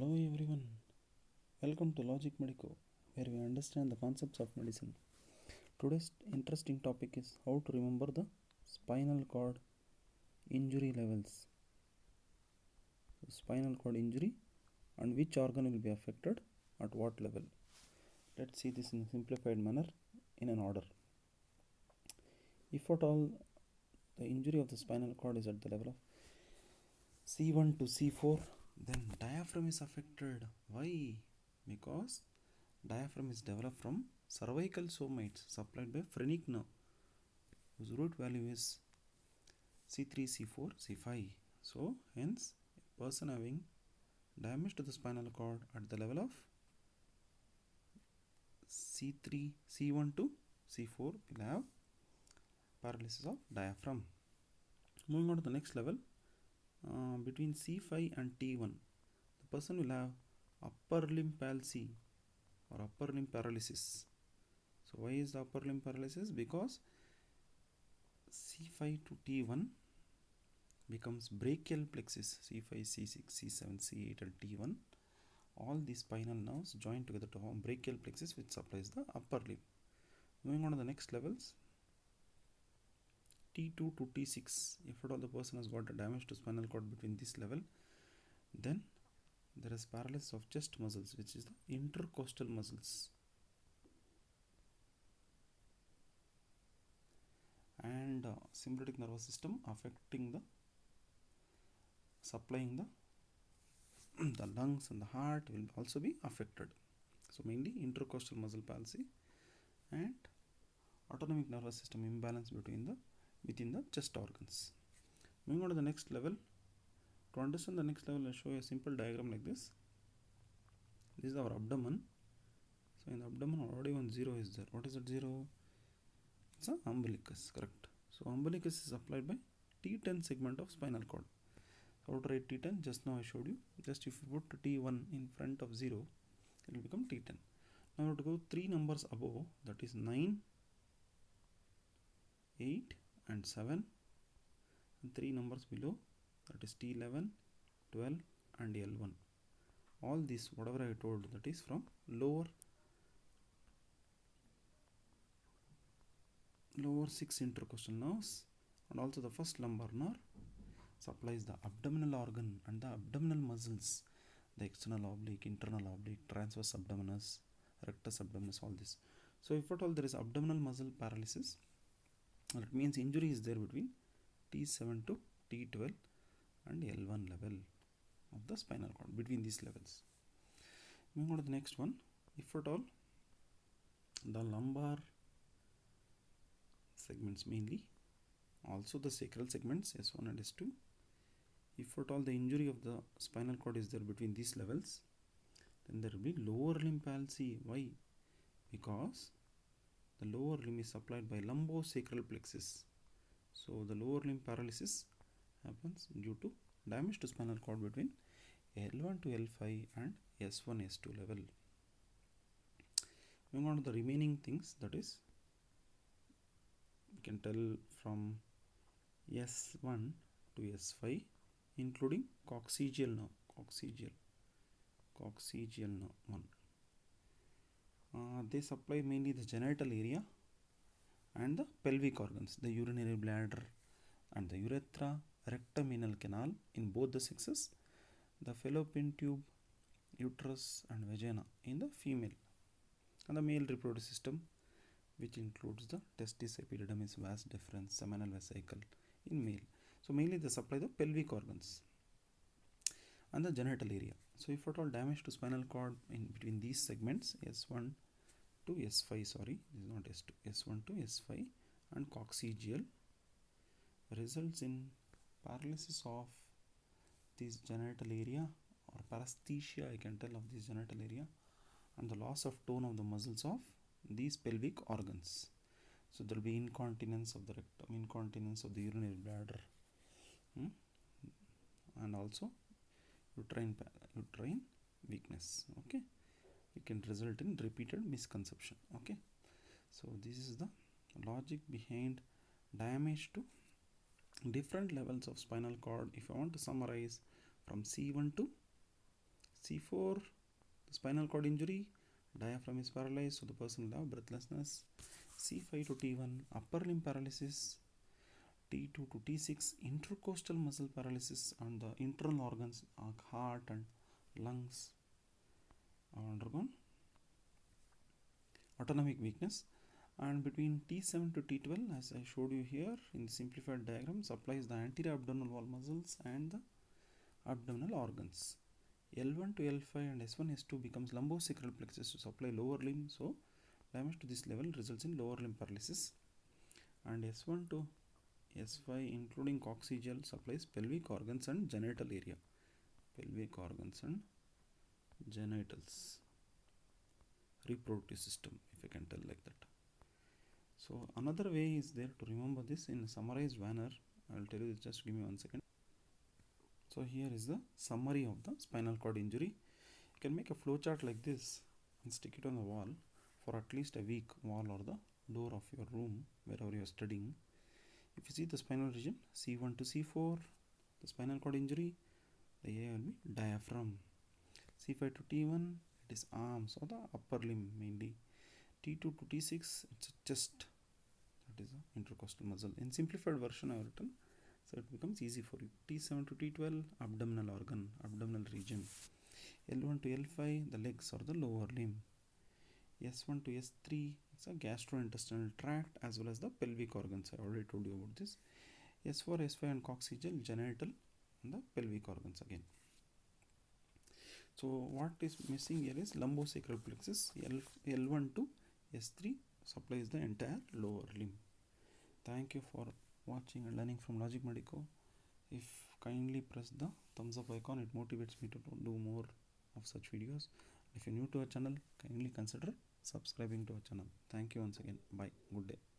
Hello everyone, welcome to Logic Medico, where we understand the concepts of medicine. Today's interesting topic is how to remember the spinal cord injury levels. Spinal cord injury and which organ will be affected at what level. Let's see this in a simplified manner in an order. If at all the injury of the spinal cord is at the level of C1 to C4, then diaphragm is affected. Why? Because diaphragm is developed from cervical somites supplied by phrenic nerve, whose root value is C3, C4, C5. So hence a person having damage to the spinal cord at the level of C3, C1 to C4 will have paralysis of diaphragm. Moving on to the next level, between C5 and T1, the person will have upper limb palsy or upper limb paralysis. So why is the upper limb paralysis? Because C5 to T1 becomes brachial plexus, C5, C6, C7, C8 and T1. All these spinal nerves join together to form brachial plexus, which supplies the upper limb. Moving on to the next levels, T2 to T6, if at all the person has got a damage to spinal cord between this level, then there is paralysis of chest muscles, which is the intercostal muscles, and sympathetic nervous system affecting the supplying the lungs and the heart will also be affected. So mainly intercostal muscle palsy and autonomic nervous system imbalance within the chest organs. Moving on to the next level. To understand the next level, I'll show you a simple diagram like this. This is our abdomen. So in the abdomen already one zero is there. What is that zero? It's an umbilicus, correct. So umbilicus is supplied by T10 segment of spinal cord. How to write T10? Just now I showed you. Just if you put T1 in front of 0, it will become T10. Now we have to go 3 numbers above, that is 9, 8 and 7, and 3 numbers below, that is T11, 12 and L1. All this, whatever I told, that is from lower 6 intercostal nerves, and also the first lumbar nerve supplies the abdominal organ and the abdominal muscles, the external oblique, internal oblique, transverse abdominis, rectus abdominis, all this. So if at all there is abdominal muscle paralysis, that means injury is there between T7 to T12 and L1 level of the spinal cord, between these levels. Moving on to the next one, if at all the lumbar segments mainly, also the sacral segments S1 and S2, if at all the injury of the spinal cord is there between these levels, then there will be lower limb palsy. Why? Because the lower limb is supplied by lumbosacral plexus. So the lower limb paralysis happens due to damage to spinal cord between L1 to L5 and S1, S2 level. Moving on to the remaining things, that is, we can tell from S1 to S5, including coccygeal nerve, coccygeal nerve 1. They supply mainly the genital area and the pelvic organs, the urinary bladder and the urethra, rectum, anal canal in both the sexes, the fallopian tube, uterus and vagina in the female, and the male reproductive system, which includes the testis, epididymis, vas deferens, seminal vesicle in male. So mainly they supply the pelvic organs and the genital area. So if at all damage to spinal cord in between these segments, S1 to S5, sorry, this is not S2, S1 to S5 and coccygeal, results in paralysis of this genital area or paresthesia, I can tell, of this genital area, and the loss of tone of the muscles of these pelvic organs. So there will be incontinence of the rectum, incontinence of the urinary bladder, and also uterine weakness. Okay, it can result in repeated misconception. Okay, so this is the logic behind damage to different levels of spinal cord. If I want to summarize from C1 to C4, the spinal cord injury, diaphragm is paralyzed, so the person will have breathlessness. C5 to T1, upper limb paralysis. T2 to T6, intercostal muscle paralysis on the internal organs, heart and lungs are undergone autonomic weakness. And between T7 to T12, as I showed you here in the simplified diagram, supplies the anterior abdominal wall muscles and the abdominal organs. L1 to L5 and S1 S2 becomes lumbosacral plexus to supply lower limb, so damage to this level results in lower limb paralysis. And S1 to S5 including coccygeal supplies pelvic organs and genital area. Pelvic organs and genitals. Reproductive system, if I can tell like that. So another way is there to remember this in a summarized manner. I will tell you this, just give me 1 second. So here is the summary of the spinal cord injury. You can make a flowchart like this and stick it on the wall for at least a week, wall or the door of your room wherever you are studying. If you see the spinal region, C1 to C4, the spinal cord injury, the A will be diaphragm. C5 to T1, it is arms or the upper limb mainly. T2 to T6, it's a chest, that is the intercostal muscle. In simplified version I have written, so it becomes easy for you. T7 to T12, abdominal organ, abdominal region. L1 to L5, the legs or the lower limb. S1 to S3, it's a gastrointestinal tract as well as the pelvic organs. I already told you about this. S4, S5 and coccygeal, genital and the pelvic organs again. So what is missing here is lumbosacral plexus. L1 to S3 supplies the entire lower limb. Thank you for watching and learning from Logic Medico. If kindly press the thumbs up icon, it motivates me to do more of such videos. If you're new to our channel, kindly consider subscribing to our channel. Thank you once again. Bye. Good day.